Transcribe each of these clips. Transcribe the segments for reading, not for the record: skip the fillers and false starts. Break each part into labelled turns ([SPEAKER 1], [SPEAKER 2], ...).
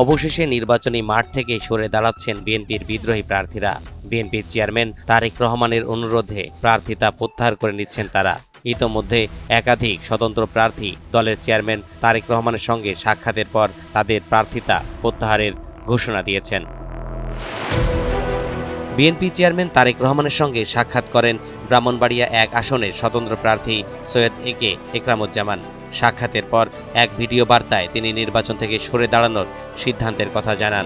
[SPEAKER 1] অবশেষে নির্বাচনী মাঠ থেকে সরে দাঁড়াচ্ছেন বিএনপির বিদ্রোহী প্রার্থীরা। বিএনপির চেয়ারম্যান তারেক রহমানের অনুরোধে প্রার্থিতা প্রত্যাহার করে নিচ্ছেন তারা। ইতোমধ্যে একাধিক স্বতন্ত্র প্রার্থী দলের চেয়ারম্যান তারেক রহমানের সঙ্গে সাক্ষাতের পর তাদের প্রার্থিতা প্রত্যাহারের ঘোষণা দিয়েছেন। বিএনপি চেয়ারম্যান তারেক রহমানের সঙ্গে সাক্ষাৎ করেন ব্রাহ্মণবাড়িয়া 1 আসনের স্বতন্ত্র প্রার্থী সৈয়দ একে একরামুজ্জামান। সাক্ষাতের পর এক ভিডিও বার্তায় তিনি নির্বাচন থেকে সরে দাঁড়ানোর সিদ্ধান্তের কথা জানান।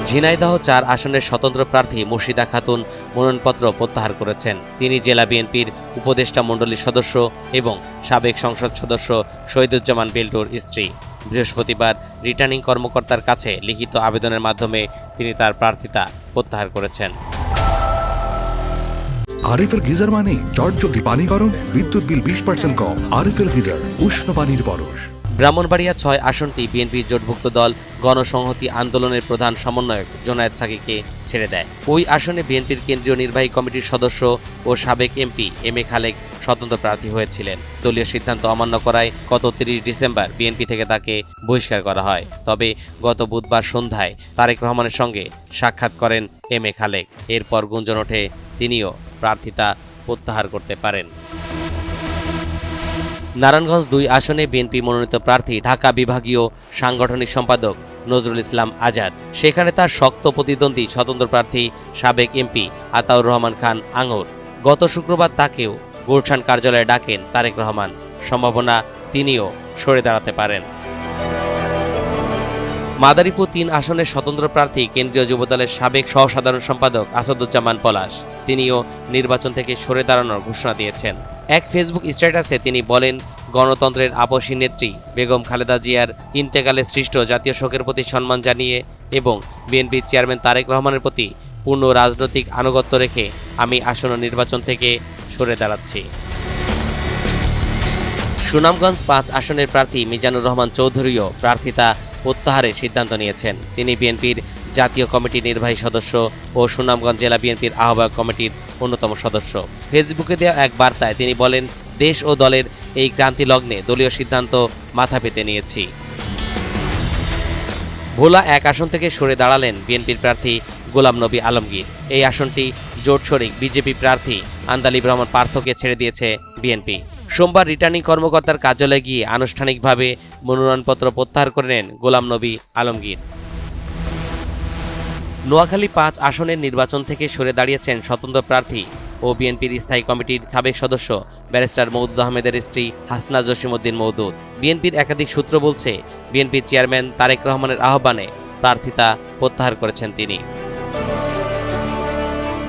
[SPEAKER 1] ঝিনাইদহ 4 আসনের স্বতন্ত্র প্রার্থী মুর্শিদা খাতুন মনোনয়নপত্র প্রত্যাহার করেছেন। তিনি জেলা বিএনপির উপদেষ্টা মণ্ডলীর সদস্য এবং সাবেক সংসদ সদস্য শহীদুজ্জামান বিল্টুর স্ত্রী। বৃহস্পতিবার রিটার্নিং কর্মকর্তার কাছে লিখিত আবেদনের মাধ্যমে তিনি তার প্রার্থিতা প্রত্যাহার করেছেন।
[SPEAKER 2] আরএফএল গিজার মানে চটজলদি পানি গরম, বিদ্যুৎ বিল 20% কম। আরএফএল গিজার, উষ্ণ পানির পরশ।
[SPEAKER 1] ব্রাহ্মণবাড়িয়া 6 আসনটি বিএনপির জোটভুক্ত দল গণসংহতি আন্দোলনের প্রধান সমন্বয়ক জোনায়েদ সাকিকে ছেড়ে দেয়। ওই আসনে বিএনপির কেন্দ্রীয় নির্বাহী কমিটির সদস্য ও সাবেক এমপি এম এ খালেক স্বতন্ত্র প্রার্থী হয়েছিলেন। দলীয় সিদ্ধান্ত অমান্য করায় গত 30 ডিসেম্বর বিএনপি থেকে তাকে বহিষ্কার করা হয়। তবে গত বুধবার সন্ধ্যায় তারেক রহমানের সঙ্গে সাক্ষাৎ করেন এম এ খালেক। এরপর গুঞ্জন ওঠে তিনিও প্রার্থিতা প্রত্যাহার করতে পারেন। নারায়ণগঞ্জ 2 আসনে বিএনপি মনোনীত প্রার্থী ঢাকা বিভাগীয় সাংগঠনিক সম্পাদক নজরুল ইসলাম আজাদ। সেখানে তার শক্ত প্রতিদ্বন্দ্বী স্বতন্ত্র প্রার্থী সাবেক এমপি আতাউর রহমান খান আঙুর। গত শুক্রবার তাকেও গুলশান কার্যালয়ে ডাকেন তারেক রহমান। সম্ভাবনা তিনিও সরে দাঁড়াতে পারেন। মাদারীপুর 3 আসনের স্বতন্ত্র প্রার্থী কেন্দ্রীয় যুবদলের সাবেক সহসাধারণ সম্পাদক আসাদুজ্জামান পলাশ। তিনিও নির্বাচন থেকে সরে দাঁড়ানোর ঘোষণা দিয়েছেন। এক ফেসবুক স্ট্যাটাসে তিনি বলেন, গণতন্ত্রের আপসী নেত্রী বেগম খালেদা জিয়ার ইন্তেকালে সৃষ্ট জাতীয় শোকের প্রতি সম্মান জানিয়ে এবং বিএনপির চেয়ারম্যান তারেক রহমানের প্রতি পূর্ণ রাজনৈতিক আনুগত্য রেখে আমি আসন্ন নির্বাচন থেকে সরে দাঁড়াচ্ছি। সুনামগঞ্জ 5 আসনের প্রার্থী মিজানুর রহমান চৌধুরীও প্রার্থিতা প্রত্যাহারের সিদ্ধান্ত নিয়েছেন। তিনি বিএনপির জাতীয় কমিটির নির্বাহী সদস্য ও সুনামগঞ্জ জেলা বিএনপির আহ্বায়ক কমিটির অন্যতম সদস্য। ফেসবুকে দেওয়া এক বার্তায় তিনি বলেন, দেশ ও দলের এই ক্রান্তি লগ্নে দলীয় সিদ্ধান্ত মাথা পেতে নিয়েছি। ভোলা 1 আসন থেকে সরে দাঁড়ালেন বিএনপির প্রার্থী গোলাম নবী আলমগীর। এই আসনটি জোট শরিক বিজেপি প্রার্থী আন্দালিব রহমান পার্থকে ছেড়ে দিয়েছে বিএনপি। সোমবার রিটার্নিং কর্মকর্তার কার্যালয়ে গিয়ে আনুষ্ঠানিকভাবে মনোনয়নপত্র প্রত্যাহার করে নেন গোলাম নবী আলমগীর। নোয়াখালী 5 আসনের নির্বাচন থেকে সরে দাঁড়িয়েছেন স্বতন্ত্র প্রার্থী ও বিএনপির স্থায়ী কমিটির সাবেক সদস্য ব্যারিস্টার মওদুদ আহমেদের স্ত্রী হাসনা জসিমউদ্দিন মওদুদ। বিএনপির একাধিক সূত্র বলছে, বিএনপির চেয়ারম্যান তারেক রহমানের আহ্বানে প্রার্থিতা প্রত্যাহার করেছেন তিনি।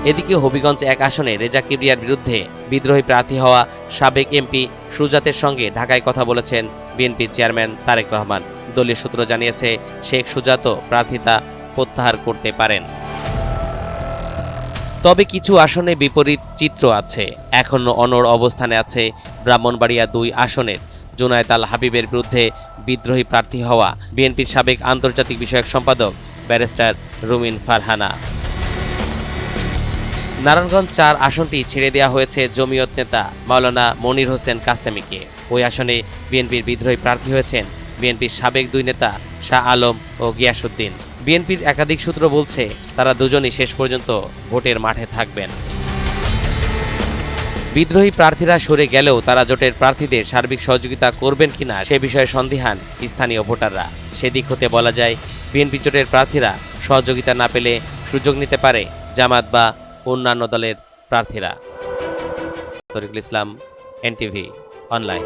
[SPEAKER 1] এদিকে হবিগঞ্জ 1 আসনে রেজা কিবরিয়ার বিরুদ্ধে বিদ্রোহী প্রার্থী হওয়া সাবেক এমপি সুজাতের সঙ্গে ঢাকায় কথা বলেছেন বিএনপির চেয়ারম্যান তারেক রহমান। দলীয় সূত্র জানিয়েছে, শেখ সুজাতও প্রার্থিতা প্রত্যাহার করতে পারেন। তবে কিছু আসনে বিপরীত চিত্র আছে। এখনো অনড় অবস্থানে আছে ব্রাহ্মণবাড়িয়া 2 আসনের জুনায়েদ আল হাবিবের বিরুদ্ধে বিদ্রোহী প্রার্থী হওয়া বিএনপির সাবেক আন্তর্জাতিক বিষয়ক সম্পাদক ব্যারিস্টার রুমিন ফারহানা। নারায়ণগঞ্জ 4 আসনটি ছেড়ে দেওয়া হয়েছে জমিয়ত নেতা মাওলানা মনির হোসেন কাসেমিকে। ওই আসনে বিএনপির বিদ্রোহী প্রার্থী হয়েছেন বিএনপির সাবেক 2 নেতা শাহ আলম ও গিয়াসউদ্দিন। বিএনপির একাধিক সূত্র বলছে, তারা দুজনই শেষ পর্যন্ত ভোটের মাঠে থাকবেন। বিদ্রোহী প্রার্থীরা সরে গেলেও তারা জোটের প্রার্থীদের সার্বিক সহযোগিতা করবেন কিনা সে বিষয়ে সন্দিহান স্থানীয় ভোটাররা। সেদিক হতে বলা যায়, বিএনপি জোটের প্রার্থীরা সহযোগিতা না পেলে সুযোগ নিতে পারে জামাত বা অন্যান্য দলের প্রার্থীরা। তরিকুল ইসলাম, এনটিভি অনলাইন।